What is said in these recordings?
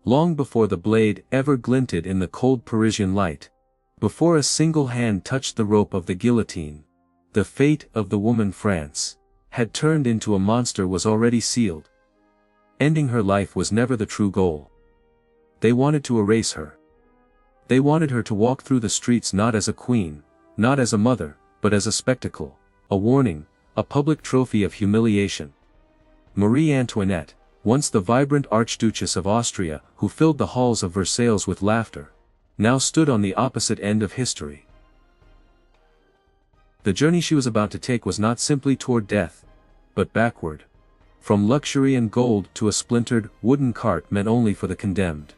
long before the blade ever glinted in the cold Parisian light, before a single hand touched the rope of the guillotine, the fate of the woman France had turned into a monster was already sealed. Ending her life was never the true goal. They wanted to erase her. They wanted her to walk through the streets not as a queen, not as a mother, but as a spectacle, a warning, a public trophy of humiliation. Marie Antoinette, once the vibrant Archduchess of Austria who filled the halls of Versailles with laughter, now stood on the opposite end of history. The journey she was about to take was not simply toward death, but backward. From luxury and gold to a splintered, wooden cart meant only for the condemned.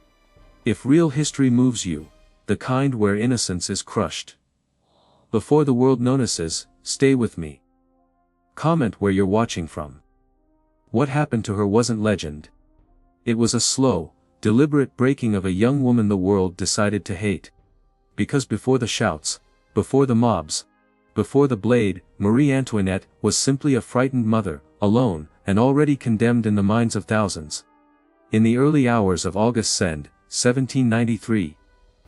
If real history moves you, the kind where innocence is crushed. Before the world notices, stay with me. Comment where you're watching from. What happened to her wasn't legend. It was a slow, deliberate breaking of a young woman the world decided to hate. Because before the shouts, before the mobs, before the blade, Marie Antoinette was simply a frightened mother, alone, and already condemned in the minds of thousands. In the early hours of August 2, 1793,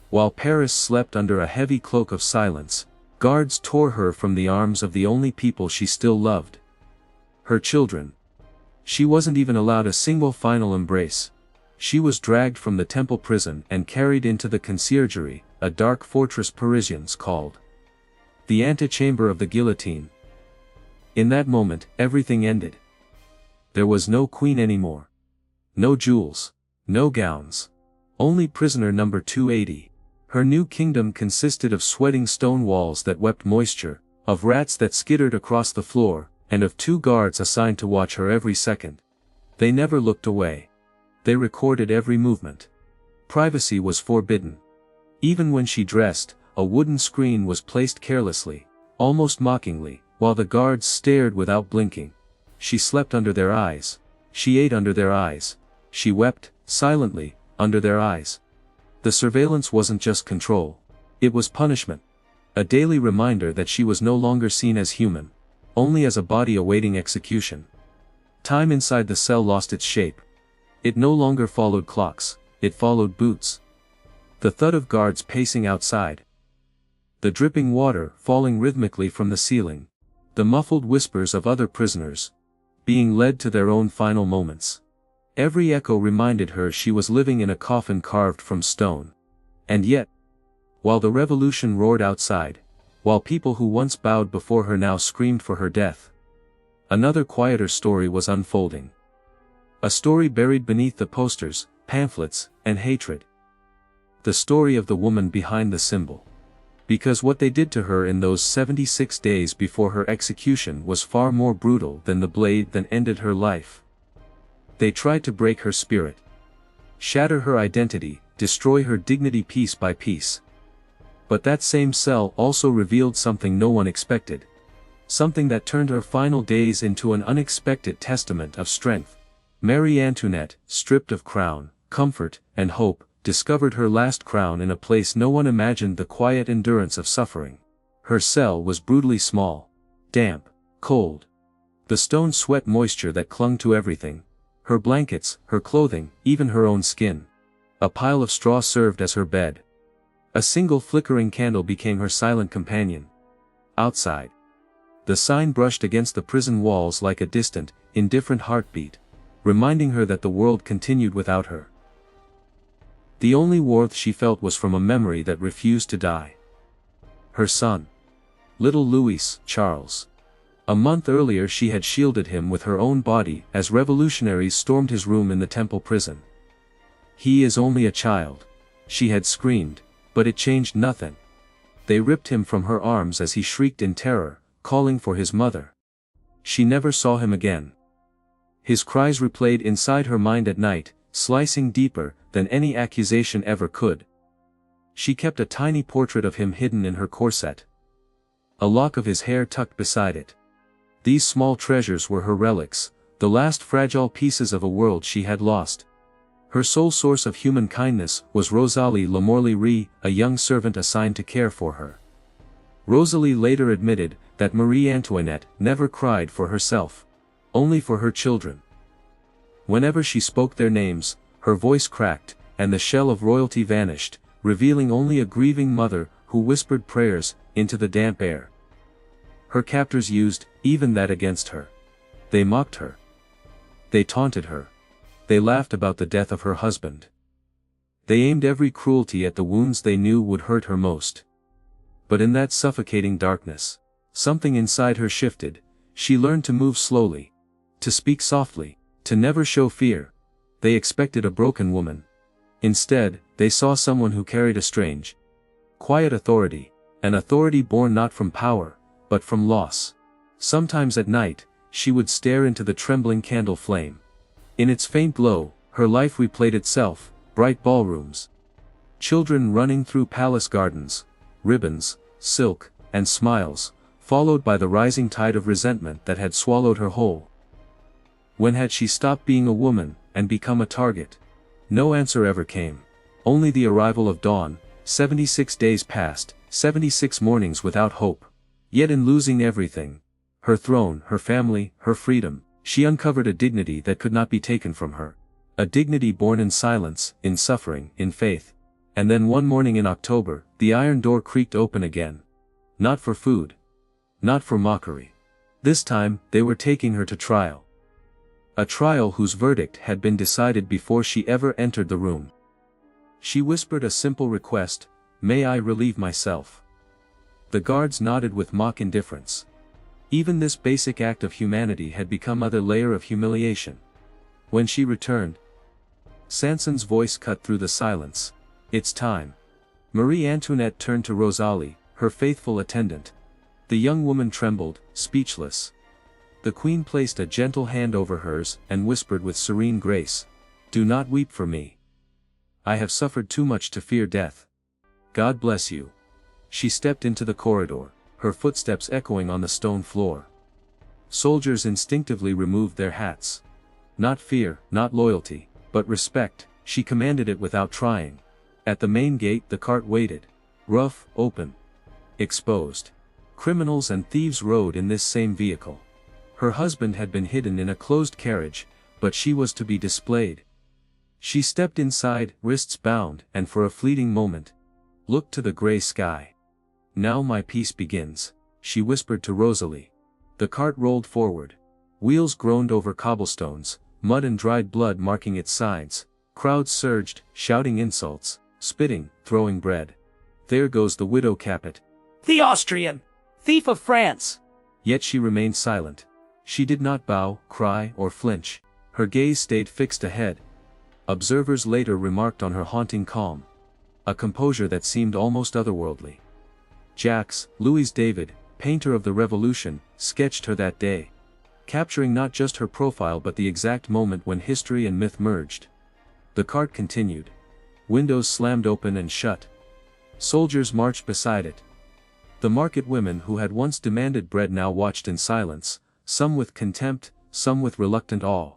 while Paris slept under a heavy cloak of silence, guards tore her from the arms of the only people she still loved. Her children. She wasn't even allowed a single final embrace. She was dragged from the Temple prison and carried into the conciergerie, a dark fortress Parisians called the antechamber of the guillotine. In that moment, everything ended. There was no queen anymore. No jewels. No gowns. Only prisoner number 280. Her new kingdom consisted of sweating stone walls that wept moisture, of rats that skittered across the floor, and of 2 guards assigned to watch her every second. They never looked away. They recorded every movement. Privacy was forbidden. Even when she dressed, a wooden screen was placed carelessly, almost mockingly, while the guards stared without blinking. She slept under their eyes. She ate under their eyes. She wept, silently, under their eyes. The surveillance wasn't just control. It was punishment. A daily reminder that she was no longer seen as human, only as a body awaiting execution. Time inside the cell lost its shape. It no longer followed clocks, it followed boots. The thud of guards pacing outside. The dripping water falling rhythmically from the ceiling. The muffled whispers of other prisoners, being led to their own final moments. Every echo reminded her she was living in a coffin carved from stone. And yet, while the revolution roared outside, while people who once bowed before her now screamed for her death, another quieter story was unfolding. A story buried beneath the posters, pamphlets, and hatred. The story of the woman behind the symbol. Because what they did to her in those 76 days before her execution was far more brutal than the blade that ended her life. They tried to break her spirit. Shatter her identity, destroy her dignity piece by piece. But that same cell also revealed something no one expected. Something that turned her final days into an unexpected testament of strength. Marie Antoinette, stripped of crown, comfort, and hope, discovered her last crown in a place no one imagined the quiet endurance of suffering. Her cell was brutally small, damp, cold. The stone sweat moisture that clung to everything. Her blankets, her clothing, even her own skin. A pile of straw served as her bed. A single flickering candle became her silent companion. Outside. The sign brushed against the prison walls like a distant, indifferent heartbeat, reminding her that the world continued without her. The only warmth she felt was from a memory that refused to die. Her son. Little Louis Charles. A month earlier she had shielded him with her own body as revolutionaries stormed his room in the Temple prison. "He is only a child," she had screamed, but it changed nothing. They ripped him from her arms as he shrieked in terror, calling for his mother. She never saw him again. His cries replayed inside her mind at night, slicing deeper than any accusation ever could. She kept a tiny portrait of him hidden in her corset. A lock of his hair tucked beside it. These small treasures were her relics, the last fragile pieces of a world she had lost. Her sole source of human kindness was Rosalie Lamorlerie, a young servant assigned to care for her. Rosalie later admitted that Marie Antoinette never cried for herself, only for her children. Whenever she spoke their names, her voice cracked, and the shell of royalty vanished, revealing only a grieving mother who whispered prayers into the damp air. Her captors used even that against her. They mocked her. They taunted her. They laughed about the death of her husband. They aimed every cruelty at the wounds they knew would hurt her most. But in that suffocating darkness, something inside her shifted. She learned to move slowly, to speak softly, to never show fear. They expected a broken woman. Instead, they saw someone who carried a strange, quiet authority, an authority born not from power, but from loss. Sometimes at night, she would stare into the trembling candle flame. In its faint glow, her life replayed itself, bright ballrooms, children running through palace gardens, ribbons, silk, and smiles, followed by the rising tide of resentment that had swallowed her whole. When had she stopped being a woman, and become a target? No answer ever came. Only the arrival of dawn. 76 days passed, 76 mornings without hope. Yet in losing everything, her throne, her family, her freedom, she uncovered a dignity that could not be taken from her. A dignity born in silence, in suffering, in faith. And then one morning in October, the iron door creaked open again. Not for food. Not for mockery. This time, they were taking her to trial. A trial whose verdict had been decided before she ever entered the room. She whispered a simple request, "May I relieve myself?" The guards nodded with mock indifference. Even this basic act of humanity had become another layer of humiliation. When she returned, Sanson's voice cut through the silence. "It's time." Marie Antoinette turned to Rosalie, her faithful attendant. The young woman trembled, speechless. The queen placed a gentle hand over hers and whispered with serene grace, "Do not weep for me. I have suffered too much to fear death. God bless you." She stepped into the corridor, her footsteps echoing on the stone floor. Soldiers instinctively removed their hats. Not fear, not loyalty, but respect. She commanded it without trying. At the main gate the cart waited. Rough, open, exposed. Criminals and thieves rode in this same vehicle. Her husband had been hidden in a closed carriage, but she was to be displayed. She stepped inside, wrists bound, and for a fleeting moment, looked to the gray sky. "Now my peace begins," she whispered to Rosalie. The cart rolled forward. Wheels groaned over cobblestones, mud and dried blood marking its sides. Crowds surged, shouting insults, spitting, throwing bread. "There goes the widow Capet. The Austrian! Thief of France!" Yet she remained silent. She did not bow, cry, or flinch. Her gaze stayed fixed ahead. Observers later remarked on her haunting calm. A composure that seemed almost otherworldly. Jacques, Louis David, painter of the Revolution, sketched her that day, capturing not just her profile but the exact moment when history and myth merged. The cart continued. Windows slammed open and shut. Soldiers marched beside it. The market women who had once demanded bread now watched in silence, some with contempt, some with reluctant awe.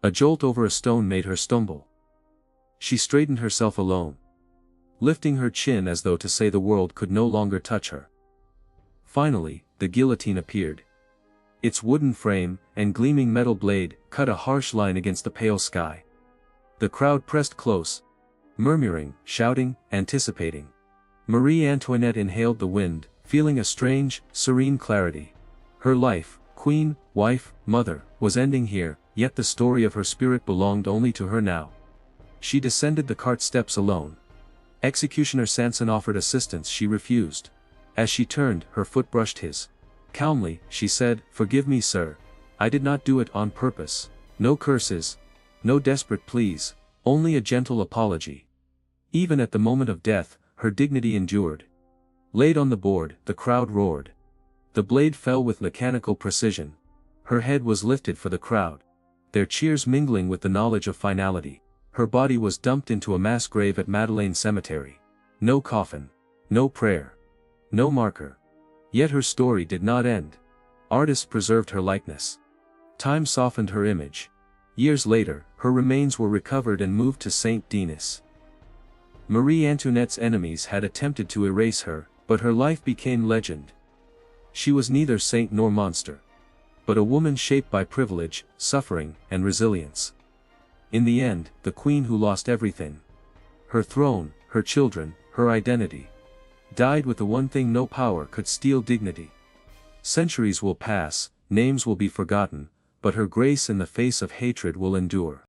A jolt over a stone made her stumble. She straightened herself alone, lifting her chin as though to say the world could no longer touch her. Finally, the guillotine appeared. Its wooden frame and gleaming metal blade cut a harsh line against the pale sky. The crowd pressed close, murmuring, shouting, anticipating. Marie Antoinette inhaled the wind, feeling a strange, serene clarity. Her life, queen, wife, mother, was ending here, yet the story of her spirit belonged only to her now. She descended the cart steps alone. Executioner Sanson offered assistance. She refused. As she turned, her foot brushed his. Calmly, she said, "Forgive me, sir. I did not do it on purpose." No curses, no desperate pleas, only a gentle apology. Even at the moment of death, her dignity endured. Laid on the board, the crowd roared. The blade fell with mechanical precision. Her head was lifted for the crowd, their cheers mingling with the knowledge of finality. Her body was dumped into a mass grave at Madeleine Cemetery. No coffin, no prayer, no marker. Yet her story did not end. Artists preserved her likeness. Time softened her image. Years later, her remains were recovered and moved to Saint Denis. Marie Antoinette's enemies had attempted to erase her, but her life became legend. She was neither saint nor monster, but a woman shaped by privilege, suffering, and resilience. In the end, the queen who lost everything, her throne, her children, her identity, died with the one thing no power could steal: dignity. Centuries will pass, names will be forgotten, but her grace in the face of hatred will endure.